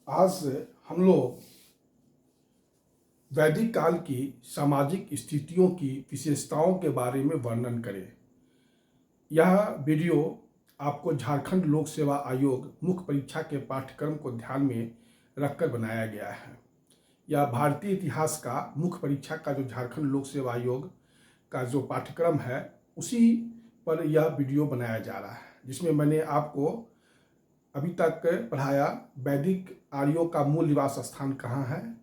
आज हम लोग वैदिक काल की सामाजिक स्थितियों की विशेषताओं के बारे में वर्णन करें। यह वीडियो आपको झारखंड लोक सेवा आयोग मुख्य परीक्षा के पाठ्यक्रम को ध्यान में रखकर बनाया गया है। यह भारतीय इतिहास का मुख्य परीक्षा का जो झारखंड लोक सेवा आयोग का जो पाठ्यक्रम है उसी पर यह वीडियो बनाया जा रहा है, जिसमें मैंने आपको अभी तक पढ़ाया वैदिक आर्यों का मूल निवास स्थान कहाँ है,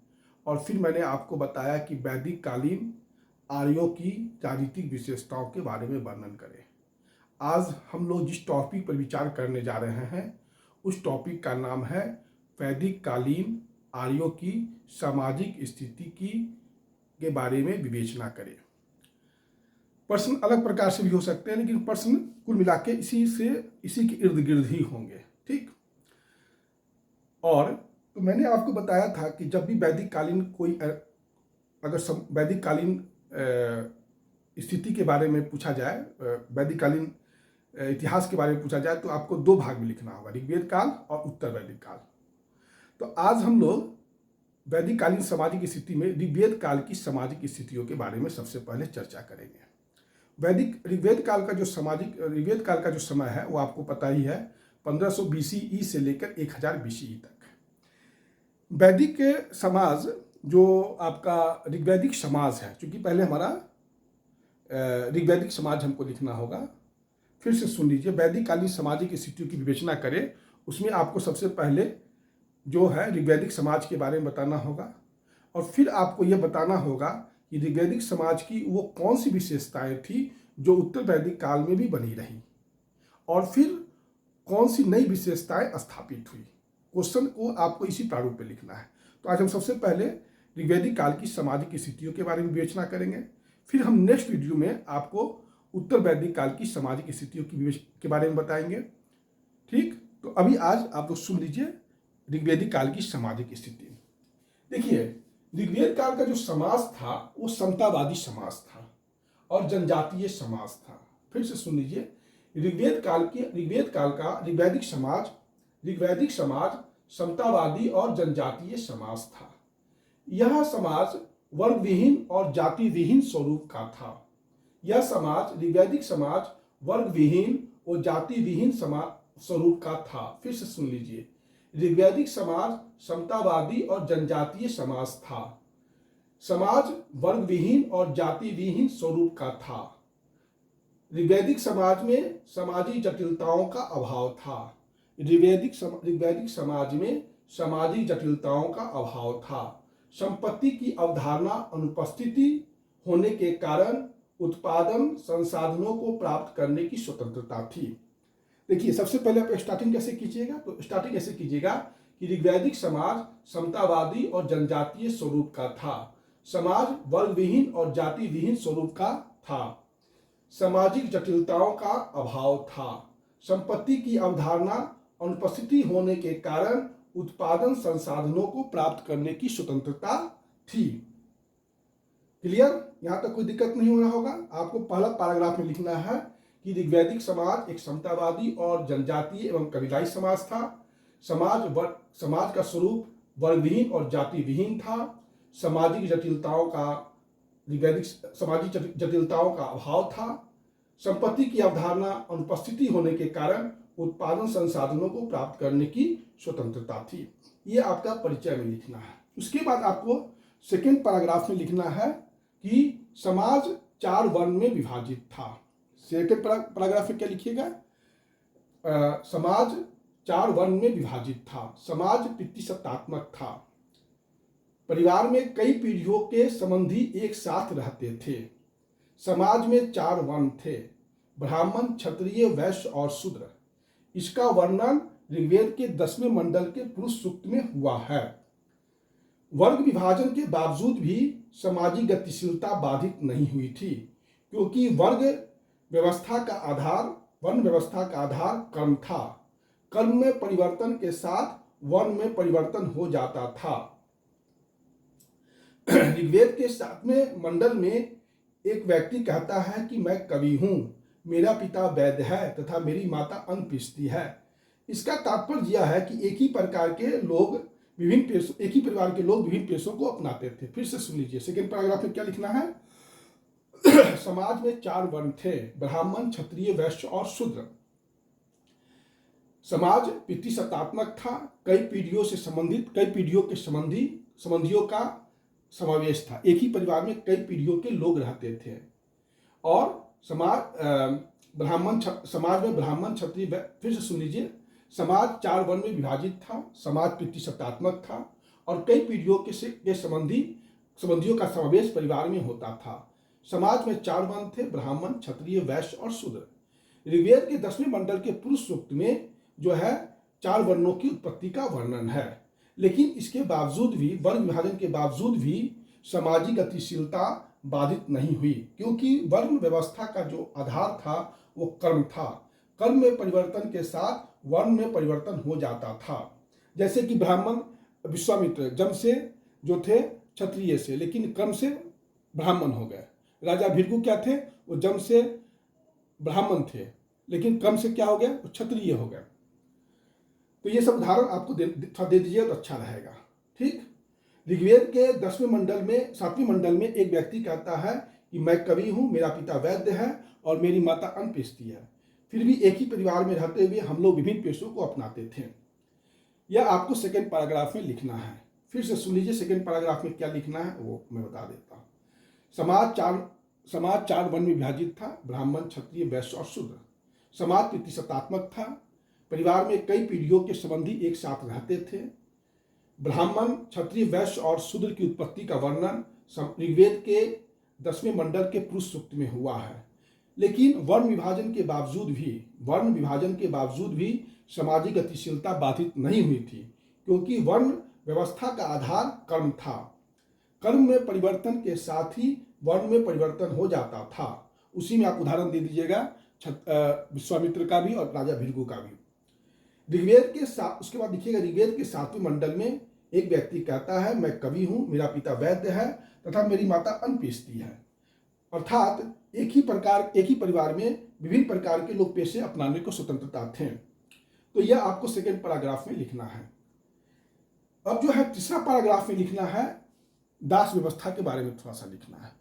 और फिर मैंने आपको बताया कि वैदिक कालीन आर्यों की राजनीतिक विशेषताओं के बारे में वर्णन करें। आज हम लोग जिस टॉपिक पर विचार करने जा रहे हैं उस टॉपिक का नाम है वैदिक कालीन आर्यों की सामाजिक स्थिति के बारे में विवेचना करें। प्रश्न अलग प्रकार से भी हो सकते हैं, लेकिन प्रश्न कुल मिला के इसी के इर्द गिर्द ही होंगे। ठीक। और तो मैंने आपको बताया था कि जब भी वैदिक कालीन कोई अगर वैदिक कालीन स्थिति के बारे में पूछा जाए, वैदिक कालीन इतिहास के बारे में पूछा जाए, तो आपको दो भाग में लिखना होगा, ऋग्वेद काल और उत्तर वैदिक काल। तो आज हम लोग वैदिक कालीन सामाजिक स्थिति में ऋग्वेद काल की सामाजिक स्थितियों के बारे में सबसे पहले चर्चा करेंगे। ऋग्वेद काल का जो समय है वो आपको पता ही है, 1500 BCE से लेकर 1000 BCE तक। वैदिक समाज जो आपका ऋग्वैदिक समाज है, क्योंकि पहले हमारा ऋग्वैदिक समाज हमको लिखना होगा। फिर से सुन लीजिए, वैदिक कालीन सामाजिक स्थितियों की विवेचना करें, उसमें आपको सबसे पहले जो है ऋग्वैदिक समाज के बारे में बताना होगा, और फिर आपको यह बताना होगा कि ऋग्वैदिक समाज की वो कौन सी विशेषताएं थी जो उत्तर वैदिक काल में भी बनी रही, और फिर कौन सी नई विशेषताएं स्थापित हुई। क्वेश्चन को आपको इसी प्रारूप में लिखना है। तो आज हम सबसे पहले ऋग्वैदिक काल की सामाजिक स्थितियों के बारे में विवेचना करेंगे, फिर हम नेक्स्ट वीडियो में आपको उत्तर वैदिक काल की सामाजिक स्थितियों के बारे में बताएंगे। ठीक। तो अभी आज आप लोग सुन लीजिए ऋग्वैदिक काल की सामाजिक स्थिति। देखिए, ऋग्वेद काल का जो समाज था वो समतावादी समाज था और जनजातीय समाज था। फिर से सुन लीजिए, ऋग्वैदिक समाज समतावादी और जनजातीय समाज था। यह समाज वर्ग विहीन और जाति विहीन स्वरूप का था। ऋग्वैदिक समाज वर्ग विहीन और जाति विहीन स्वरूप का था। फिर से सुन लीजिए, ऋग्वैदिक समाज समतावादी और जनजातीय समाज था। समाज वर्ग विहीन और जाति विहीन स्वरूप का था। ऋग्वैदिक समाज में सामाजिक जटिलताओं का अभाव था। ऋग्वैदिक समाज में सामाजिक जटिलताओं का अभाव था। संपत्ति की अवधारणा अनुपस्थिति होने के कारण उत्पादन संसाधनों को प्राप्त करने की स्वतंत्रता थी। देखिए, सबसे पहले आप स्टार्टिंग कैसे कीजिएगा, तो स्टार्टिंग ऐसे कीजिएगा कि ऋग्वैदिक समाज समतावादी और जनजातीय स्वरूप का था। समाज वर्ग विहीन और जाति विहीन स्वरूप का था। सामाजिक जटिलताओं का अभाव था। संपत्ति की अवधारणा अनुपस्थिति होने के कारण उत्पादन संसाधनों को प्राप्त करने की स्वतंत्रता थी। क्लियर? यहां तक कोई दिक्कत नहीं हो रहा होगा। आपको पहला पैराग्राफ में लिखना है कि ऋग्वैदिक समाज एक समतावादी और जनजातीय एवं कबीलाई समाज था। समाज का स्वरूप वर्गविहीन और जाति विहीन था। सामाजिक जटिलताओं का अभाव था। संपत्ति की अवधारणा अनुपस्थिति होने के कारण उत्पादन संसाधनों को प्राप्त करने की स्वतंत्रता थी। ये आपका परिचय में लिखना है। उसके बाद आपको सेकेंड पैराग्राफ में लिखना है कि समाज 4 वर्ण में विभाजित था। सेकेंड पैराग्राफ में क्या लिखिएगा? समाज 4 वर्ण में विभाजित था। समाज पितृसत्तात्मक था। परिवार में कई पीढ़ियों के संबंधी एक साथ रहते थे। समाज में 4 वर्ण थे, ब्राह्मण, क्षत्रिय, वैश्य और शूद्र। इसका वर्णन ऋग्वेद के 10वें मंडल के पुरुष सूक्त में हुआ है। वर्ग विभाजन के बावजूद भी सामाजिक गतिशीलता बाधित नहीं हुई थी, क्योंकि वर्ण व्यवस्था का आधार कर्म था। कर्म में परिवर्तन के साथ वर्ण में परिवर्तन हो जाता था। ऋग्वेद के 7वें मंडल में एक व्यक्ति कहता है कि मैं कवि हूं, मेरा पिता वैद्य है तथा मेरी माता अन्न पीसती है। इसका तात्पर्य यह है कि एक ही प्रकार के लोग विभिन्न पेशों, एक ही परिवार के लोग विभिन्न पेशों को अपनाते थे। फिर से सुन लीजिए, सेकेंड पैराग्राफ में क्या लिखना है। समाज में 4 वर्ण थे, ब्राह्मण, क्षत्रिय, वैश्य और शूद्र। समाज पितृसत्तात्मक था, कई पीढ़ियों से संबंधित, कई पीढ़ियों के संबंधियों का समावेश था। एक ही परिवार में कई पीढ़ियों के लोग रहते थे। और समाज में ब्राह्मण, क्षत्रिय, फिर से सुन लीजिए, समाज 4 वर्ण में विभाजित था, समाज पितृसत्तात्मक था और कई पीढ़ियों के संबंधियों का समावेश परिवार में होता था। समाज में 4 वर्ण थे, ब्राह्मण, क्षत्रिय, वैश्य और शूद्र। ऋग्वेद के 10वें मंडल के पुरुष सूक्त में जो है 4 वर्णों की उत्पत्ति का वर्णन है। लेकिन इसके बावजूद भी, वर्ण विभाजन के बावजूद भी सामाजिक गतिशीलता बाधित नहीं हुई, क्योंकि वर्ण व्यवस्था का जो आधार था वो कर्म था। कर्म में परिवर्तन के साथ वर्ण में परिवर्तन हो जाता था। जैसे कि ब्राह्मण विश्वामित्र जन्म से जो थे क्षत्रिय से, लेकिन कर्म से ब्राह्मण हो गए। राजा भृगु क्या थे, वो जन्म से ब्राह्मण थे, लेकिन कर्म से क्या हो गया, वो क्षत्रिय हो गए। तो ये सब उदाहरण आपको दे दीजिए तो अच्छा रहेगा। ठीक। ऋग्वेद के 10वें मंडल में 7वें मंडल में एक व्यक्ति कहता है कि मैं कवि हूँ, मेरा पिता वैद्य है और मेरी माता अन्न पीसती है। फिर भी एक ही परिवार में रहते हुए हम लोग विभिन्न पेशों को अपनाते थे। यह आपको सेकेंड पैराग्राफ में लिखना है। फिर से सुन लीजिए, सेकेंड पैराग्राफ में क्या लिखना है वो मैं बता देता हूँ। समाज 4 वर्ण में विभाजित था, ब्राह्मण, क्षत्रिय, वैश्य और शूद्र। समाज पितृसत्तात्मक था, परिवार में कई पीढ़ियों के संबंधी एक साथ रहते थे। ब्राह्मण, क्षत्रिय, वैश्य और शूद्र की उत्पत्ति का वर्णन ऋग्वेद के 10वें मंडल के पुरुष सूक्त में हुआ है। लेकिन वर्ण विभाजन के बावजूद भी सामाजिक गतिशीलता बाधित नहीं हुई थी, क्योंकि वर्ण व्यवस्था का आधार कर्म था। कर्म में परिवर्तन के साथ ही वर्ण में परिवर्तन हो जाता था। उसी में आप उदाहरण दे दीजिएगा विश्वामित्र का भी और राजा भृगु का भी। उसके बाद देखिएगा, ऋग्वेद के 7वें मंडल में एक व्यक्ति कहता है मैं कवि हूँ, मेरा पिता वैद्य है तथा मेरी माता अन्न पीसती है। अर्थात एक ही परिवार में विभिन्न प्रकार के लोग पेशे अपनाने को स्वतंत्रता थे। तो यह आपको सेकेंड पैराग्राफ में लिखना है। अब जो है तीसरा पैराग्राफ में लिखना है, दास व्यवस्था के बारे में थोड़ा सा लिखना है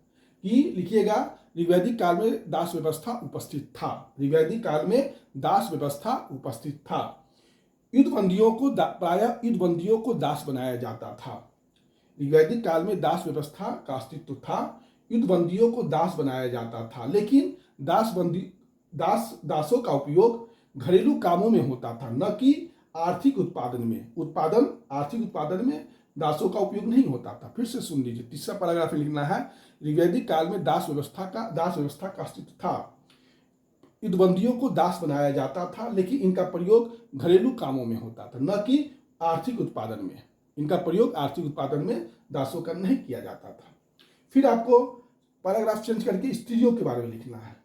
कि लिखिएगा, ऋग्वैदिक काल में दास व्यवस्था उपस्थित था। ऋग्वैदिक काल में दास व्यवस्था उपस्थित था। प्रायः युद्धबंदियों को दास बनाया जाता था। ऋग्वैदिक काल में दास व्यवस्था का अस्तित्व था, युद्धबंदियों को दास बनाया जाता था। लेकिन दासों का उपयोग घरेलू कामों में होता था, न कि आर्थिक उत्पादन में। आर्थिक उत्पादन में दासों का उपयोग नहीं होता था। फिर से सुन लीजिए, तीसरा पैराग्राफ लिखना है। ऋग्वैदिक काल में दास व्यवस्था का अस्तित्व था, युद्धबंदियों को दास बनाया जाता था, लेकिन इनका प्रयोग घरेलू कामों में होता था, न कि आर्थिक उत्पादन में। इनका प्रयोग आर्थिक उत्पादन में दासों का नहीं किया जाता था। फिर आपको पैराग्राफ चेंज करके स्त्रियों के बारे में लिखना है।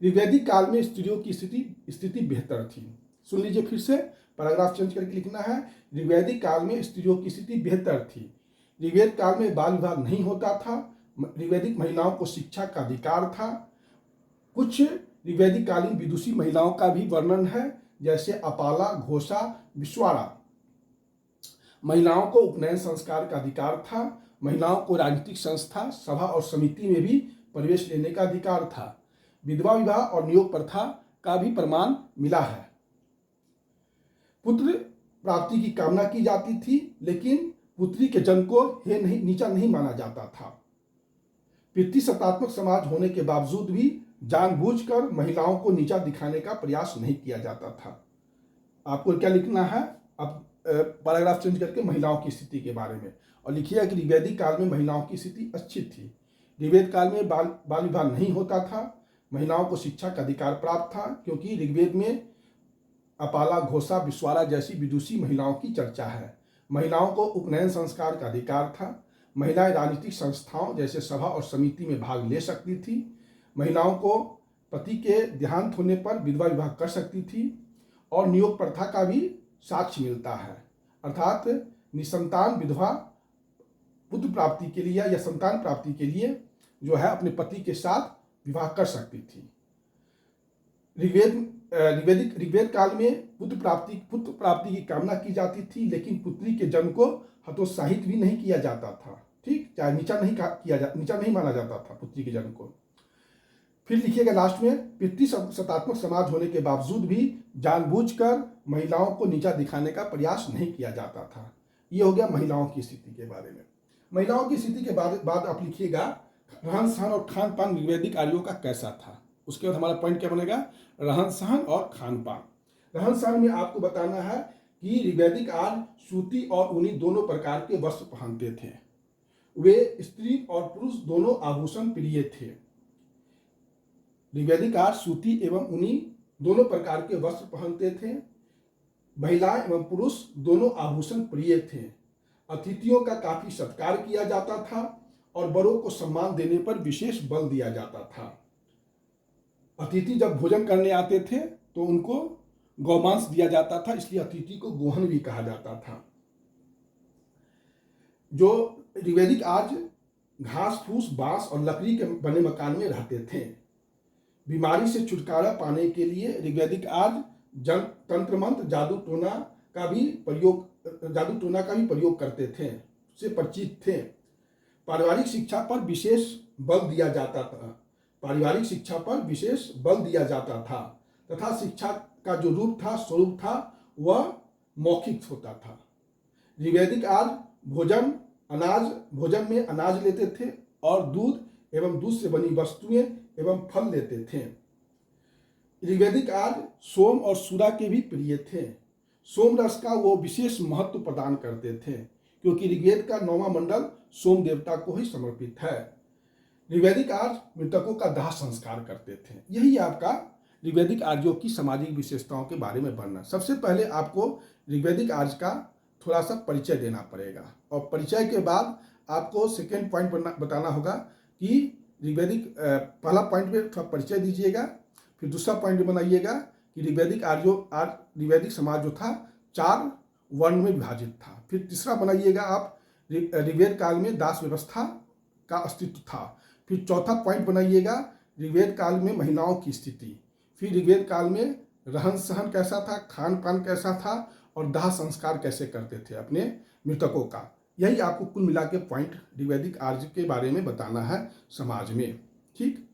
ऋग्वैदिक काल में स्त्रियों की स्थिति बेहतर थी। सुन लीजिए, फिर से पैराग्राफ चेंज करके लिखना है। ऋग्वैदिक काल में स्त्रियों की स्थिति बेहतर थी। ऋग्वेद काल में बाल विवाह नहीं होता था। ऋग्वैदिक महिलाओं को शिक्षा का अधिकार था। कुछ ऋग्वैदिक कालीन विदुषी महिलाओं का भी वर्णन है, जैसे अपाला, घोषा, विश्वाड़ा। महिलाओं को उपनयन संस्कार का अधिकार था। महिलाओं को राजनीतिक संस्था, सभा और समिति में भी प्रवेश लेने का अधिकार था। विधवा विवाह और नियोग प्रथा का भी प्रमाण मिला है। पुत्र प्राप्ति की कामना की जाती थी, लेकिन पुत्री के जन्म को नीचा नहीं माना जाता था। पितृसत्तात्मक समाज होने के बावजूद भी जानबूझकर महिलाओं को नीचा दिखाने का प्रयास नहीं किया जाता था। आपको क्या लिखना है अब पैराग्राफ चेंज करके महिलाओं की स्थिति के बारे में, और लिखिएगा कि ऋग्वैदिक काल में महिलाओं की स्थिति अच्छी थी। ऋग्वेद काल में बाल विवाह नहीं होता था। महिलाओं को शिक्षा का अधिकार प्राप्त था, क्योंकि ऋग्वेद में अपाला, घोषा, विश्वाड़ा जैसी विदुषी महिलाओं की चर्चा है। महिलाओं को उपनयन संस्कार का अधिकार था। महिलाएं राजनीतिक संस्थाओं जैसे सभा और समिति में भाग ले सकती थी। महिलाओं को पति के देहांत होने पर विधवा विवाह कर सकती थी, और नियोग प्रथा का भी साक्ष्य मिलता है। अर्थात निसंतान विधवा पुत्र प्राप्ति के लिए या संतान प्राप्ति के लिए जो है अपने पति के साथ विवाह कर सकती थी। ऋग्वेद काल में पुत्र प्राप्ति की कामना की जाती थी, लेकिन पुत्री के जन्म को हतोत्साहित भी नहीं किया जाता था। ठीक, चाहे नीचा नहीं माना जाता था पुत्री के जन्म को। फिर लिखिएगा लास्ट में, पितृसत्तात्मक समाज होने के बावजूद भी जानबूझकर महिलाओं को नीचा दिखाने का प्रयास नहीं किया जाता था। ये हो गया महिलाओं की स्थिति के बारे में। महिलाओं की स्थिति के बाद आप लिखिएगा रहन सहन और खान पान ऋग्वैदिक आर्यों का कैसा था। उसके बाद हमारा पॉइंट क्या बनेगा, रहन सहन और खान पान। रहन सहन में आपको बताना है कि ऋग्वैदिक आर्य सूती और ऊनी दोनों प्रकार के वस्त्र पहनते थे। वे स्त्री और पुरुष दोनों आभूषण प्रिय थे। ऋग्वैदिक आर्य सूती एवं ऊनी दोनों प्रकार के वस्त्र पहनते थे। महिलाएं एवं पुरुष दोनों आभूषण प्रिय थे। अतिथियों का काफी सत्कार किया जाता था और बड़ों को सम्मान देने पर विशेष बल दिया जाता था। अतिथि जब भोजन करने आते थे तो उनको गौमांस दिया जाता था, इसलिए अतिथि को गोहन भी कहा जाता था। जो ऋग्वैदिक आर्य घास फूस बांस और लकड़ी के बने मकान में रहते थे। बीमारी से छुटकारा पाने के लिए ऋग्वैदिक आर्य तंत्र मंत्र जादू टोना का भी प्रयोग करते थे, से परिचित थे। पारिवारिक शिक्षा पर विशेष बल दिया जाता था तथा शिक्षा का जो स्वरूप था वह मौखिक होता था। ऋग्वैदिक आर्य भोजन में अनाज लेते थे और दूध एवं दूध से बनी वस्तुएं एवं फल लेते थे। ऋग्वैदिक आर्य सोम और सूरा के भी प्रिय थे। सोम रस का वो विशेष महत्व प्रदान करते थे, क्योंकि ऋग्वेद का 9वां मंडल सोम देवता को ही समर्पित है। ऋग्वैदिक आर्य मृतकों का दाह संस्कार करते थे। यही आपका ऋग्वैदिक आर्यों की सामाजिक विशेषताओं के बारे में बनना। सबसे पहले आपको ऋग्वैदिक आर्य का थोड़ा सा परिचय देना पड़ेगा, और परिचय के बाद आपको सेकेंड पॉइंट बताना होगा कि ऋग्वैदिक पहला पॉइंट में थोड़ा परिचय दीजिएगा, फिर दूसरा पॉइंट बनाइएगा कि ऋग्वैदिक समाज जो था 4 वर्ण में विभाजित था। फिर तीसरा बनाइएगा आप ऋग्वेद काल में दास व्यवस्था का अस्तित्व था। फिर चौथा पॉइंट बनाइएगा ऋग्वेद काल में महिलाओं की स्थिति। फिर ऋग्वेद काल में रहन सहन कैसा था, खान पान कैसा था और दाह संस्कार कैसे करते थे अपने मृतकों का। यही आपको कुल मिला के पॉइंट ऋग्वैदिक आर्य के बारे में बताना है समाज में। ठीक,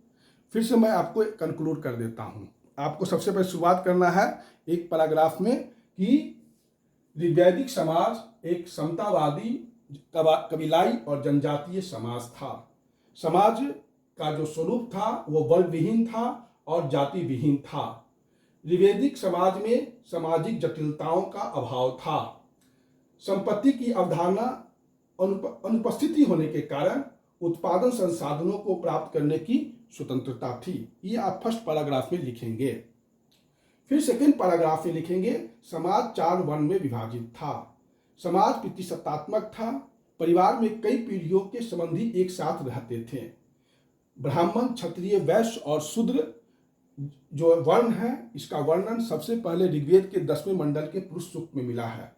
फिर से मैं आपको कंक्लूड कर देता हूँ। आपको सबसे पहले शुरुआत करना है एक पैराग्राफ में कि ऋग्वैदिक समाज एक समतावादी कबीलाई और जनजातीय समाज था। समाज का जो स्वरूप था वो वर्ग विहीन था और जाति विहीन था। ऋग्वैदिक समाज में सामाजिक जटिलताओं का अभाव था। संपत्ति की अवधारणा अनुपस्थिति होने के कारण उत्पादन संसाधनों को प्राप्त करने की स्वतंत्रता थी। ये आप फर्स्ट पैराग्राफ में लिखेंगे। फिर सेकेंड पैराग्राफ में लिखेंगे समाज 4 वर्ण में विभाजित था। समाज पितृसत्तात्मक था। परिवार में कई पीढ़ियों के संबंधी एक साथ रहते थे। ब्राह्मण, क्षत्रिय, वैश्य और शूद्र जो वर्ण है, इसका वर्णन सबसे पहले ऋग्वेद के 10वें मंडल के पुरुष सूक्त में मिला है।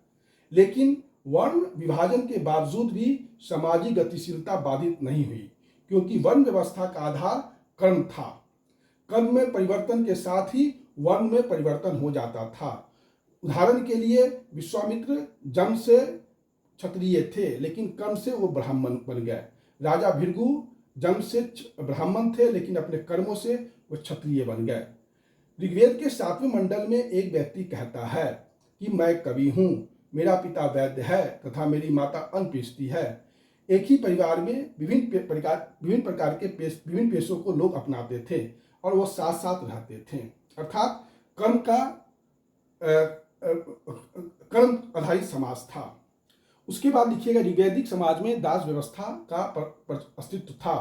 लेकिन वर्ण विभाजन के बावजूद भी सामाजिक गतिशीलता बाधित नहीं हुई, क्योंकि वर्ण व्यवस्था का आधार कर्म था। कर्म में परिवर्तन के साथ ही वर्ण में परिवर्तन हो जाता था। उदाहरण के लिए विश्वामित्र जन्म से क्षत्रिय थे, लेकिन कर्म से वो ब्राह्मण बन गए। राजा भृगु जन्म से ब्राह्मण थे, लेकिन अपने कर्मों से वो क्षत्रिय बन गए। ऋग्वेद के 7वें मंडल में एक व्यक्ति कहता है कि मैं कवि हूँ, मेरा पिता वैद्य है तथा मेरी माता अन्नप्रियस्ती है। एक ही परिवार में विभिन्न पेशों को लोग अपनाते थे और वो साथ साथ रहते थे। अर्थात कर्म आधारित समाज था। उसके बाद लिखिएगा ऋग्वैदिक समाज में दास व्यवस्था का अस्तित्व था।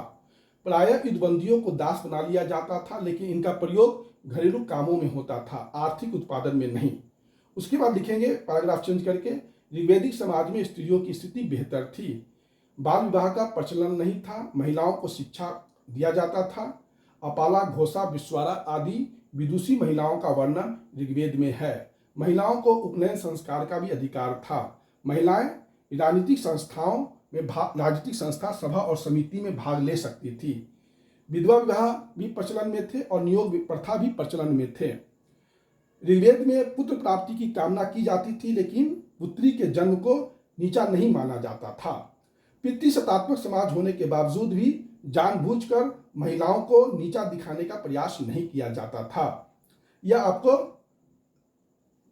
प्रायः युद्धबंदियों को दास बना लिया जाता था, लेकिन इनका प्रयोग घरेलू कामों में होता था, आर्थिक उत्पादन में नहीं। उसके बाद लिखेंगे पैराग्राफ चेंज करके, ऋग्वैदिक समाज में स्त्रियों की स्थिति बेहतर थी। बाल विवाह का प्रचलन नहीं था। महिलाओं को शिक्षा दिया जाता था। अपाला, घोषा, विश्वारा आदि विदुषी महिलाओं का वर्णन ऋग्वेद में है। महिलाओं को उपनयन संस्कार का भी अधिकार था। महिलाएं राजनीतिक संस्था, सभा और समिति में भाग ले सकती थी। विधवा विवाह भी प्रचलन में थे और नियोग प्रथा भी प्रचलन में थे। ऋग्वेद में पुत्र प्राप्ति की कामना की जाती थी, लेकिन पुत्री के जन्म को नीचा नहीं माना जाता था। पितृसत्तात्मक समाज होने के बावजूद भी जानबूझकर महिलाओं को नीचा दिखाने का प्रयास नहीं किया जाता था। यह आपको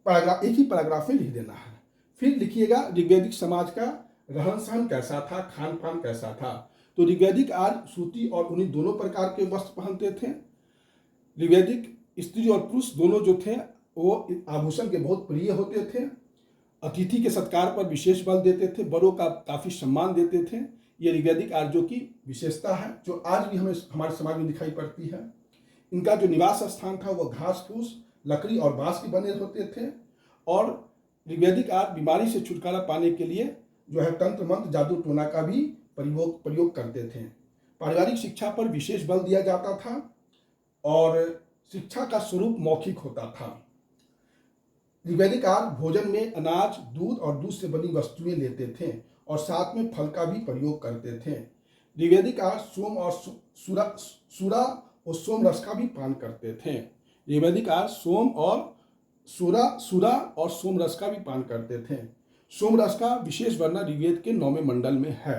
एक ही पैराग्राफ में लिख देना है। फिर लिखिएगा ऋग्वैदिक समाज का रहन सहन कैसा था, खान पान कैसा था। तो ऋग्वैदिक आर्य सूती और ऊनी दोनों प्रकार के वस्त्र पहनते थे। ऋग्वैदिक स्त्री और पुरुष दोनों जो थे वो आभूषण के बहुत प्रिय होते थे। अतिथि के सत्कार पर विशेष बल देते थे, बड़ों का काफ़ी सम्मान देते थे। ये ऋग्वैदिक आर्यों की विशेषता है जो आज भी हमें हमारे समाज में दिखाई पड़ती है। इनका जो निवास स्थान था वह घास फूस, लकड़ी और बांस के बने होते थे। और ऋग्वैदिक आर्य बीमारी से छुटकारा पाने के लिए जो है तंत्र मंत्र जादू टोना का भी प्रयोग करते थे। पारिवारिक शिक्षा पर विशेष बल दिया जाता था और शिक्षा का स्वरूप मौखिक होता था। ऋग्वैदिक आर्य भोजन में अनाज, दूध और दूध से बनी वस्तुएं लेते थे और साथ में फल का भी प्रयोग करते थे। ऋग्वैदिक आर्य सोम और सूरा और सोम रस का भी पान करते थे। ऋग्वैदिक आर्य सोम और सूरा और सोम रस का भी पान करते थे। सोम रस का विशेष वर्णन ऋग्वेद के 9वें मंडल में है।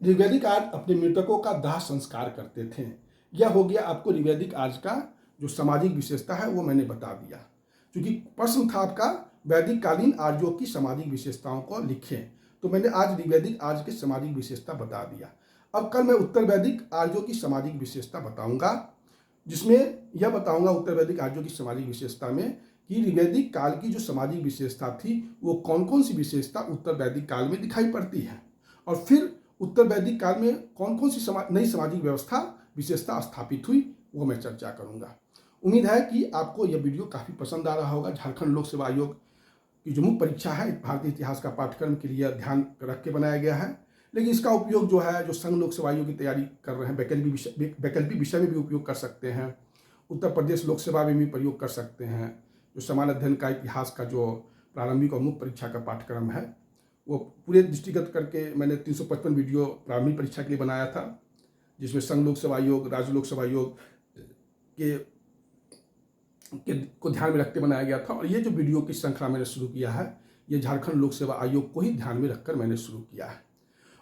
ऋग्वैदिक आर्य अपने मृतकों का दाह संस्कार करते थे। यह हो गया आपको ऋग्वैदिक आर्य का जो सामाजिक विशेषता है वो मैंने बता दिया। क्योंकि प्रश्न था आपका वैदिक कालीन आर्यों की सामाजिक विशेषताओं को लिखें, तो मैंने आज ऋग्वैदिक आर्य की सामाजिक विशेषता बता दिया। अब कल मैं उत्तर वैदिक आर्यों की सामाजिक विशेषता बताऊंगा, जिसमें यह बताऊंगा उत्तर वैदिक आर्यों की सामाजिक विशेषता में कि ऋग्वैदिक काल की जो सामाजिक विशेषता थी वो कौन कौन सी विशेषता उत्तर वैदिक काल में दिखाई पड़ती है, और फिर उत्तर वैदिक काल में कौन कौन सी नई सामाजिक व्यवस्था विशेषता स्थापित हुई वो मैं चर्चा करूंगा। उम्मीद है कि आपको यह वीडियो काफ़ी पसंद आ रहा होगा। झारखंड लोक सेवा आयोग की जो मुख्य परीक्षा है भारतीय इतिहास का पाठ्यक्रम के लिए ध्यान रख के बनाया गया है, लेकिन इसका उपयोग जो है जो संघ लोक सेवा आयोग की तैयारी कर रहे हैं वैकल्पिक विषय में भी उपयोग कर सकते हैं। उत्तर प्रदेश लोक सेवा में भी प्रयोग कर सकते हैं। जो समान अध्ययन का इतिहास का जो प्रारंभिक और मुख्य परीक्षा का पाठ्यक्रम है वो पूरे दृष्टिगत करके मैंने 355 वीडियो प्रारंभिक परीक्षा के लिए बनाया था, जिसमें संघ लोक सेवा आयोग, राज्य लोक सेवा आयोग को ध्यान में रखते बनाया गया था। और ये जो वीडियो की श्रृंखला मैंने शुरू किया है ये झारखंड लोक सेवा आयोग को ही ध्यान में रखकर मैंने शुरू किया है।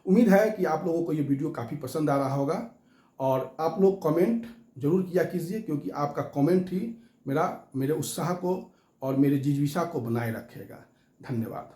उम्मीद है कि आप लोगों को ये वीडियो काफ़ी पसंद आ रहा होगा और आप लोग कमेंट जरूर किया कीजिए, क्योंकि आपका कमेंट ही मेरे उत्साह को और मेरे जिज्ञासा को बनाए रखेगा। धन्यवाद।